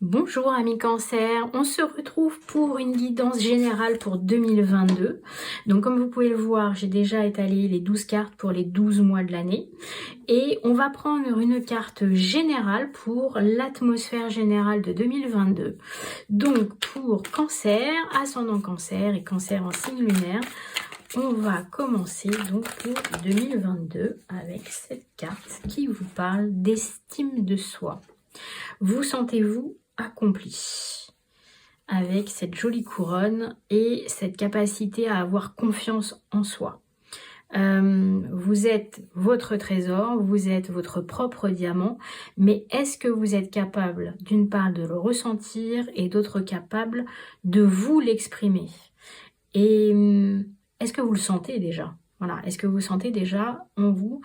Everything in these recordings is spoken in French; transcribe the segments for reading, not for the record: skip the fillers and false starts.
Bonjour amis Cancer, on se retrouve pour une guidance générale pour 2022. Donc comme vous pouvez le voir, j'ai déjà étalé les 12 cartes pour les 12 mois de l'année. Et on va prendre une carte générale pour l'atmosphère générale de 2022. Donc pour Cancer, ascendant Cancer et Cancer en signe lunaire, on va commencer donc pour 2022 avec cette carte qui vous parle d'estime de soi. Vous sentez-vous accompli avec cette jolie couronne et cette capacité à avoir confiance en soi. Vous êtes votre trésor, vous êtes votre propre diamant, mais est-ce que vous êtes capable d'une part de le ressentir et d'autre capable de vous l'exprimer? Et est-ce que vous le sentez déjà? Voilà, est-ce que vous sentez déjà en vous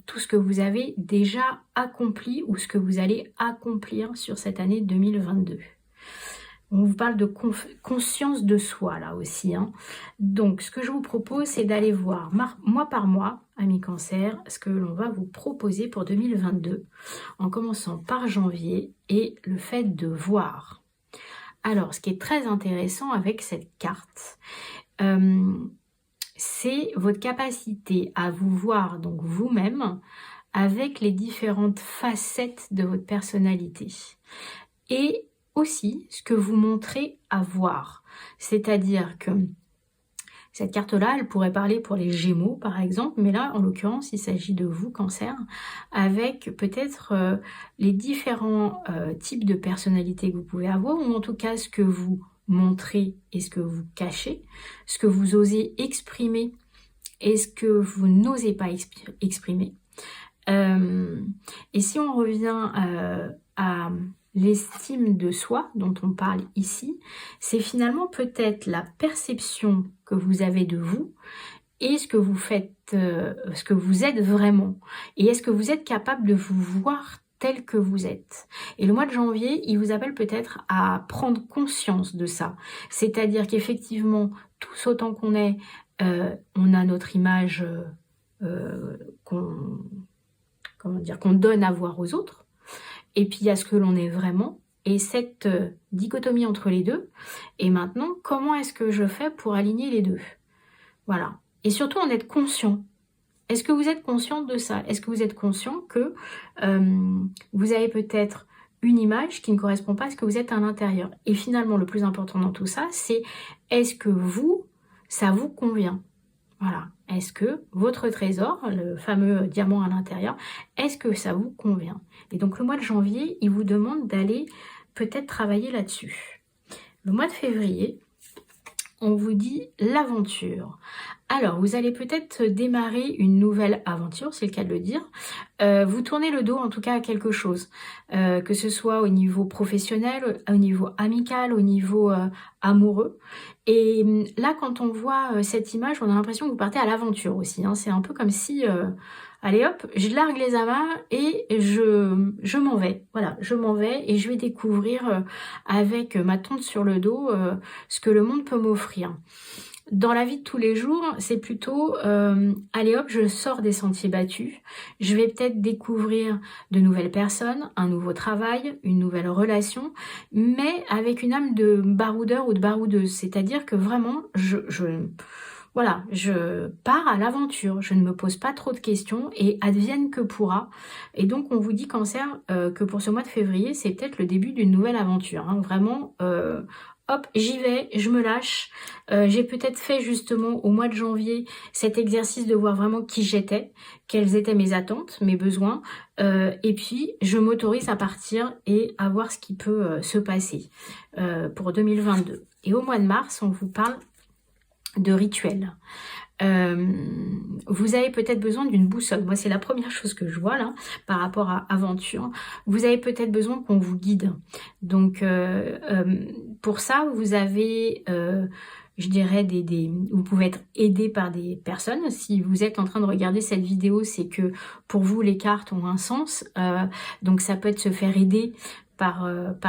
tout ce que vous avez déjà accompli ou ce que vous allez accomplir sur cette année 2022? On vous parle de conscience de soi là aussi. Donc ce que je vous propose, c'est d'aller voir mois par mois, amis Cancer, ce que l'on va vous proposer pour 2022, en commençant par janvier et le fait de voir. Alors ce qui est très intéressant avec cette carte, c'est votre capacité à vous voir donc vous-même avec les différentes facettes de votre personnalité et aussi ce que vous montrez à voir. C'est-à-dire que cette carte-là, elle pourrait parler pour les Gémeaux par exemple, mais là en l'occurrence il s'agit de vous Cancer, avec peut-être les différents types de personnalités que vous pouvez avoir, ou en tout cas ce que vous montrez et ce que vous cachez, ce que vous osez exprimer et ce que vous n'osez pas exprimer. Et si on revient à l'estime de soi dont on parle ici, c'est finalement peut-être la perception que vous avez de vous et ce que vous faites, ce que vous êtes vraiment. Et est-ce que vous êtes capable de vous voir tel que vous êtes? Et le mois de janvier, il vous appelle peut-être à prendre conscience de ça. C'est-à-dire qu'effectivement, tous autant qu'on est, on a notre image qu'on donne à voir aux autres. Et puis il y a ce que l'on est vraiment. Et cette dichotomie entre les deux. Et maintenant, comment est-ce que je fais pour aligner les deux? Voilà. Et surtout en être conscient. Est-ce que vous êtes conscient de ça? Est-ce que vous êtes conscient que vous avez peut-être une image qui ne correspond pas à ce que vous êtes à l'intérieur? Et finalement, le plus important dans tout ça, c'est est-ce que ça vous convient? Voilà. Est-ce que votre trésor, le fameux diamant à l'intérieur, est-ce que ça vous convient? Et donc le mois de janvier, il vous demande d'aller peut-être travailler là-dessus. Le mois de février, on vous dit l'aventure. Alors, vous allez peut-être démarrer une nouvelle aventure, c'est le cas de le dire. Vous tournez le dos en tout cas à quelque chose, que ce soit au niveau professionnel, au niveau amical, au niveau amoureux. Et là, quand on voit cette image, on a l'impression que vous partez à l'aventure aussi. C'est un peu comme si, allez hop, je largue les amarres et je m'en vais. Voilà, je m'en vais et je vais découvrir avec ma tente sur le dos ce que le monde peut m'offrir. Dans la vie de tous les jours, c'est plutôt, allez hop, je sors des sentiers battus, je vais peut-être découvrir de nouvelles personnes, un nouveau travail, une nouvelle relation, mais avec une âme de baroudeur ou de baroudeuse, c'est-à-dire que vraiment, voilà, je pars à l'aventure, je ne me pose pas trop de questions et advienne que pourra. Et donc on vous dit Cancer que pour ce mois de février, c'est peut-être le début d'une nouvelle aventure, vraiment... hop, j'y vais, je me lâche. J'ai peut-être fait justement au mois de janvier cet exercice de voir vraiment qui j'étais, quelles étaient mes attentes, mes besoins, et puis je m'autorise à partir et à voir ce qui peut se passer pour 2022. Et au mois de mars, on vous parle de rituels. Vous avez peut-être besoin d'une boussole. Moi, c'est la première chose que je vois là par rapport à aventure. Vous avez peut-être besoin qu'on vous guide. Donc, pour ça, vous avez, je dirais, vous pouvez être aidé par des personnes. Si vous êtes en train de regarder cette vidéo, c'est que pour vous, les cartes ont un sens. Donc, ça peut être se faire aider par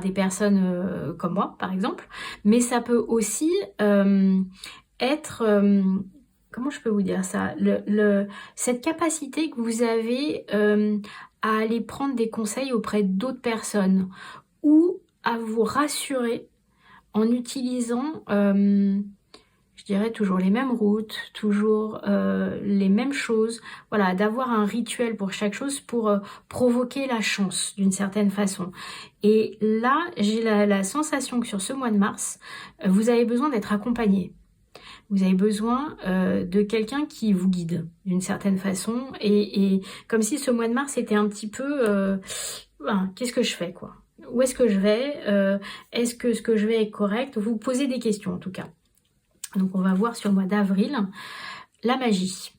des personnes comme moi, par exemple. Mais ça peut aussi être... comment je peux vous dire ça, cette capacité que vous avez à aller prendre des conseils auprès d'autres personnes ou à vous rassurer en utilisant, je dirais, toujours les mêmes routes, toujours les mêmes choses. Voilà, d'avoir un rituel pour chaque chose pour provoquer la chance d'une certaine façon. Et là, j'ai la sensation que sur ce mois de mars, vous avez besoin d'être accompagné. Vous avez besoin de quelqu'un qui vous guide d'une certaine façon. Et comme si ce mois de mars était un petit peu... qu'est-ce que je fais, quoi? Où est-ce que je vais? Est-ce que ce que je vais est correct? Vous posez des questions en tout cas. Donc on va voir sur le mois d'avril la magie.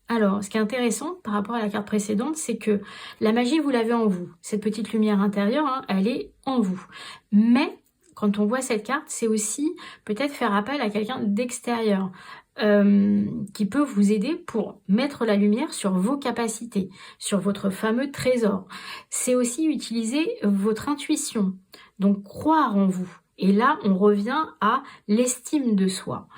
Alors, ce qui est intéressant par rapport à la carte précédente, c'est que la magie, vous l'avez en vous. Cette petite lumière intérieure, hein, elle est en vous. Mais quand on voit cette carte, c'est aussi peut-être faire appel à quelqu'un d'extérieur qui peut vous aider pour mettre la lumière sur vos capacités, sur votre fameux trésor. C'est aussi utiliser votre intuition, donc croire en vous. Et là, on revient à l'estime de soi.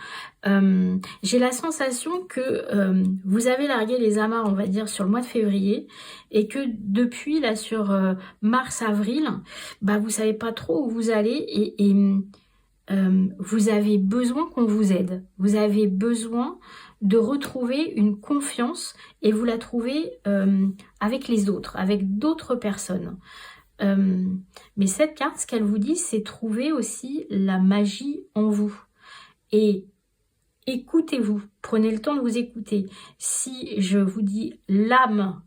J'ai la sensation que vous avez largué les amarres, on va dire, sur le mois de février, et que depuis, là, sur mars-avril, bah, vous savez pas trop où vous allez, et vous avez besoin qu'on vous aide. Vous avez besoin de retrouver une confiance, et vous la trouvez avec les autres, avec d'autres personnes. Mais cette carte, ce qu'elle vous dit, c'est trouver aussi la magie en vous. Et écoutez-vous, prenez le temps de vous écouter. Si je vous dis l'âme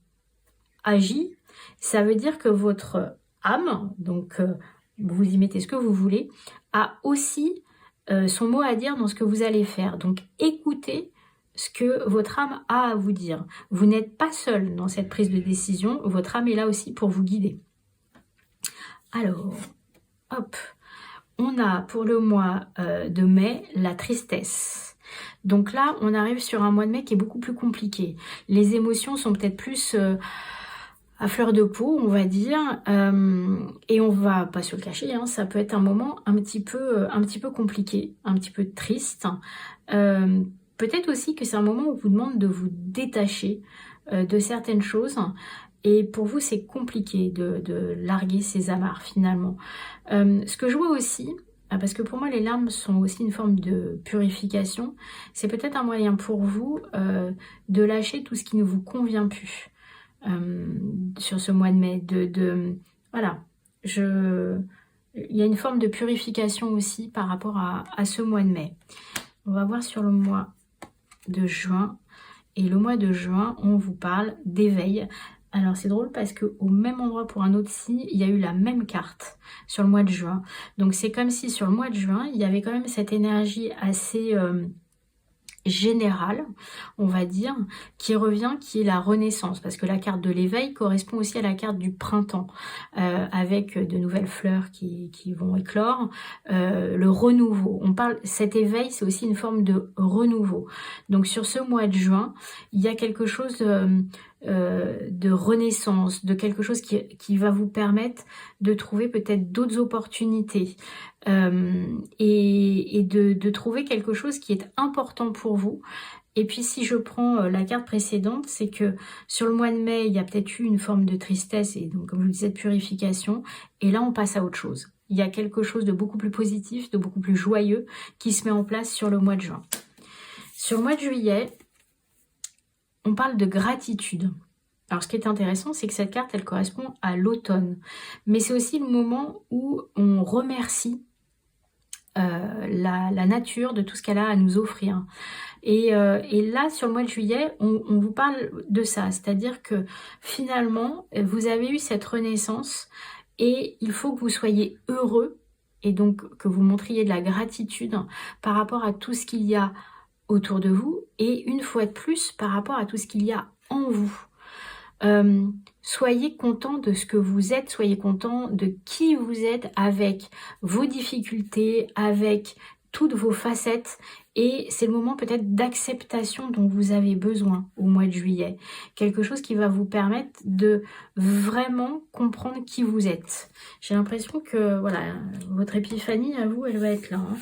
agit, ça veut dire que votre âme, donc vous y mettez ce que vous voulez, a aussi son mot à dire dans ce que vous allez faire. Donc écoutez ce que votre âme a à vous dire. Vous n'êtes pas seul dans cette prise de décision, votre âme est là aussi pour vous guider. Alors, hop, on a pour le mois de mai la tristesse. Donc là, on arrive sur un mois de mai qui est beaucoup plus compliqué. Les émotions sont peut-être plus à fleur de peau, on va dire, et on va pas se le cacher, hein, ça peut être un moment un petit peu compliqué, un petit peu triste. Peut-être aussi que c'est un moment où on vous demande de vous détacher de certaines choses. Et pour vous, c'est compliqué de larguer ces amarres finalement. Ce que je vois aussi, parce que pour moi, les larmes sont aussi une forme de purification, c'est peut-être un moyen pour vous de lâcher tout ce qui ne vous convient plus sur ce mois de mai. Voilà, il y a une forme de purification aussi par rapport à ce mois de mai. On va voir sur le mois de juin. Et le mois de juin, on vous parle d'éveil. Alors c'est drôle parce qu'au même endroit pour un autre signe, il y a eu la même carte sur le mois de juin. Donc c'est comme si sur le mois de juin, il y avait quand même cette énergie assez générale, on va dire, qui revient, qui est la renaissance. Parce que la carte de l'éveil correspond aussi à la carte du printemps, avec de nouvelles fleurs qui vont éclore, le renouveau. On parle, cet éveil, c'est aussi une forme de renouveau. Donc sur ce mois de juin, il y a quelque chose de renaissance, de quelque chose qui va vous permettre de trouver peut-être d'autres opportunités et de trouver quelque chose qui est important pour vous. Et puis si je prends la carte précédente, c'est que sur le mois de mai, il y a peut-être eu une forme de tristesse et donc comme je vous disais de purification, et là on passe à autre chose. Il y a quelque chose de beaucoup plus positif, de beaucoup plus joyeux qui se met en place sur le mois de juin. Sur le mois de juillet, on parle de gratitude. Alors ce qui est intéressant, c'est que cette carte, elle correspond à l'automne. Mais c'est aussi le moment où on remercie la nature de tout ce qu'elle a à nous offrir. Et là, sur le mois de juillet, on vous parle de ça. C'est-à-dire que finalement, vous avez eu cette renaissance et il faut que vous soyez heureux et donc que vous montriez de la gratitude par rapport à tout ce qu'il y a autour de vous et une fois de plus par rapport à tout ce qu'il y a en vous. Soyez content de ce que vous êtes, soyez content de qui vous êtes avec vos difficultés, avec toutes vos facettes et c'est le moment peut-être d'acceptation dont vous avez besoin au mois de juillet. Quelque chose qui va vous permettre de vraiment comprendre qui vous êtes. J'ai l'impression que voilà, votre épiphanie à vous, elle va être là. Hein.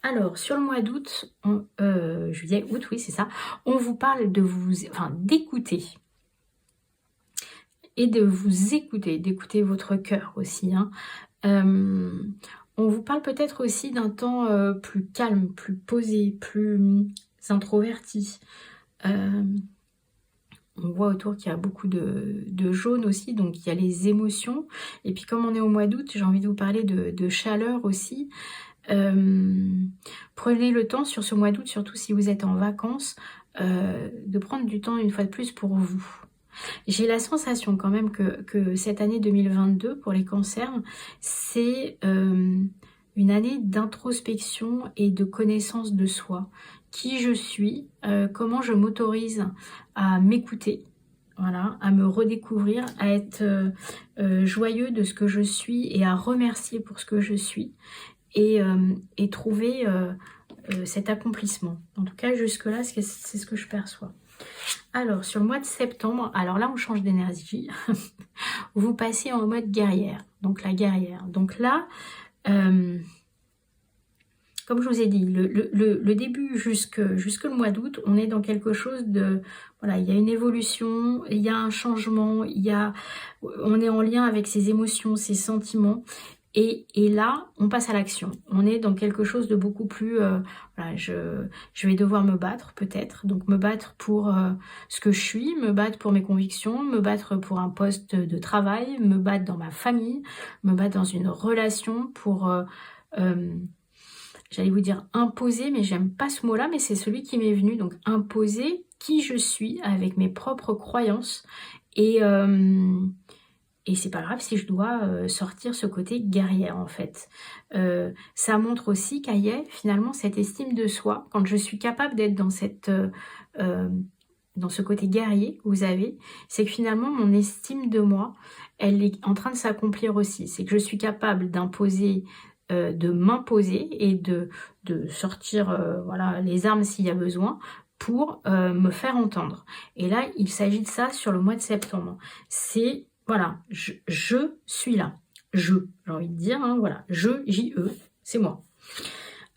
Alors, sur le mois d'août, juillet, août, oui, c'est ça, on vous parle de d'écouter. Et de vous écouter, d'écouter votre cœur aussi. Hein. On vous parle peut-être aussi d'un temps plus calme, plus posé, plus introverti. On voit autour qu'il y a beaucoup de jaune aussi, donc il y a les émotions. Et puis comme on est au mois d'août, j'ai envie de vous parler de chaleur aussi. Prenez le temps sur ce mois d'août, surtout si vous êtes en vacances, de prendre du temps une fois de plus pour vous. J'ai la sensation quand même que cette année 2022 pour les cancers, c'est une année d'introspection et de connaissance de soi. Qui je suis, comment je m'autorise à m'écouter, voilà, à me redécouvrir, à être joyeux de ce que je suis et à remercier pour ce que je suis et trouver cet accomplissement. En tout cas, jusque-là, c'est ce que je perçois. Alors, sur le mois de septembre, alors là, on change d'énergie. Vous passez en mode guerrière, donc la guerrière. Donc là, comme je vous ai dit, le début jusque le mois d'août, on est dans quelque chose de... Voilà, il y a une évolution, il y a un changement, on est en lien avec ses émotions, ses sentiments. Et là, on passe à l'action. On est dans quelque chose de beaucoup plus... voilà, je vais devoir me battre peut-être. Donc me battre pour ce que je suis, me battre pour mes convictions, me battre pour un poste de travail, me battre dans ma famille, me battre dans une relation pour... j'allais vous dire imposer, mais j'aime pas ce mot-là, mais c'est celui qui m'est venu. Donc imposer qui je suis avec mes propres croyances. Et c'est pas grave si je dois sortir ce côté guerrière en fait. Ça montre aussi qu'il y a finalement cette estime de soi. Quand je suis capable d'être dans dans ce côté guerrier que vous avez, c'est que finalement mon estime de moi, elle est en train de s'accomplir aussi. C'est que je suis capable d'imposer, de m'imposer et de sortir voilà, les armes s'il y a besoin pour me faire entendre. Et là, il s'agit de ça sur le mois de septembre. C'est, voilà, je suis là. J'ai envie de dire, hein, voilà, J-E, c'est moi.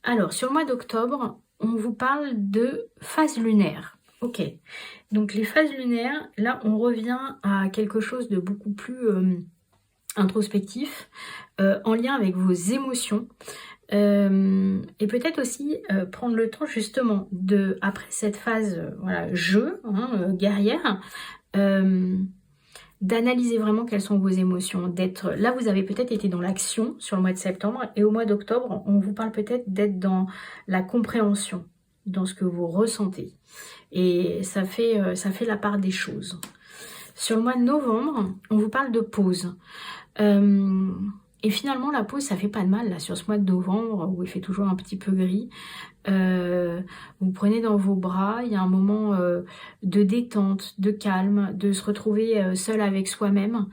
Alors, sur le mois d'octobre, on vous parle de phase lunaire. Ok, donc les phases lunaires, là, on revient à quelque chose de beaucoup plus introspectif, en lien avec vos émotions. Et peut-être aussi prendre le temps justement de, après cette phase voilà, guerrière, d'analyser vraiment quelles sont vos émotions, d'être là, vous avez peut-être été dans l'action sur le mois de septembre, et au mois d'octobre, on vous parle peut-être d'être dans la compréhension, dans ce que vous ressentez. Et ça fait la part des choses. Sur le mois de novembre, on vous parle de pause. Et finalement, la pause, ça fait pas de mal, là, sur ce mois de novembre, où il fait toujours un petit peu gris. Vous prenez dans vos bras, il y a un moment de détente, de calme, de se retrouver seul avec soi-même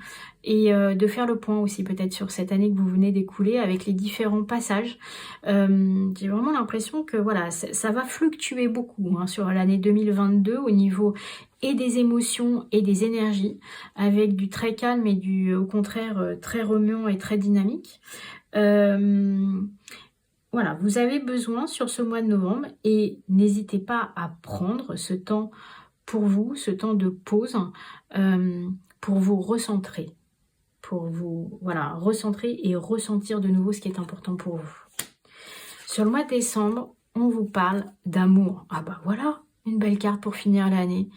et de faire le point aussi peut-être sur cette année que vous venez d'écouler avec les différents passages. J'ai vraiment l'impression que voilà, ça va fluctuer beaucoup hein, sur l'année 2022 au niveau et des émotions et des énergies, avec du très calme et du au contraire très remuant et très dynamique. Voilà, vous avez besoin sur ce mois de novembre et n'hésitez pas à prendre ce temps pour vous, ce temps de pause pour vous recentrer, pour vous voilà, recentrer et ressentir de nouveau ce qui est important pour vous. Sur le mois de décembre, on vous parle d'amour. Ah bah voilà, une belle carte pour finir l'année.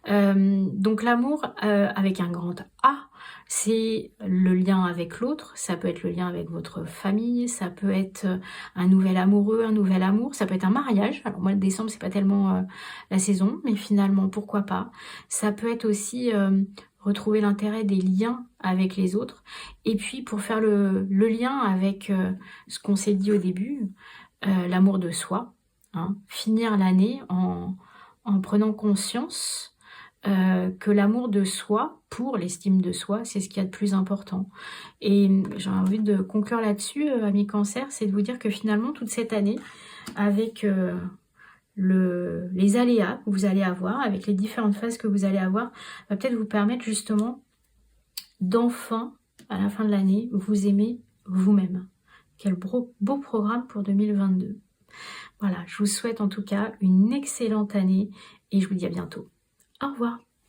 Donc l'amour avec un grand A, c'est le lien avec l'autre, ça peut être le lien avec votre famille, ça peut être un nouvel amoureux, un nouvel amour, ça peut être un mariage. Alors moi le décembre c'est pas tellement la saison, mais finalement pourquoi pas. Ça peut être aussi retrouver l'intérêt des liens avec les autres. Et puis pour faire le lien avec ce qu'on s'est dit au début, l'amour de soi, hein, finir l'année en prenant conscience que l'amour de soi, pour l'estime de soi, c'est ce qu'il y a de plus important. Et j'ai envie de conclure là-dessus, amis cancer, c'est de vous dire que finalement, toute cette année, avec les aléas que vous allez avoir, avec les différentes phases que vous allez avoir, va peut-être vous permettre justement d'enfin, à la fin de l'année, vous aimer vous-même. Quel beau programme pour 2022. Voilà, je vous souhaite en tout cas une excellente année et je vous dis à bientôt. Au revoir.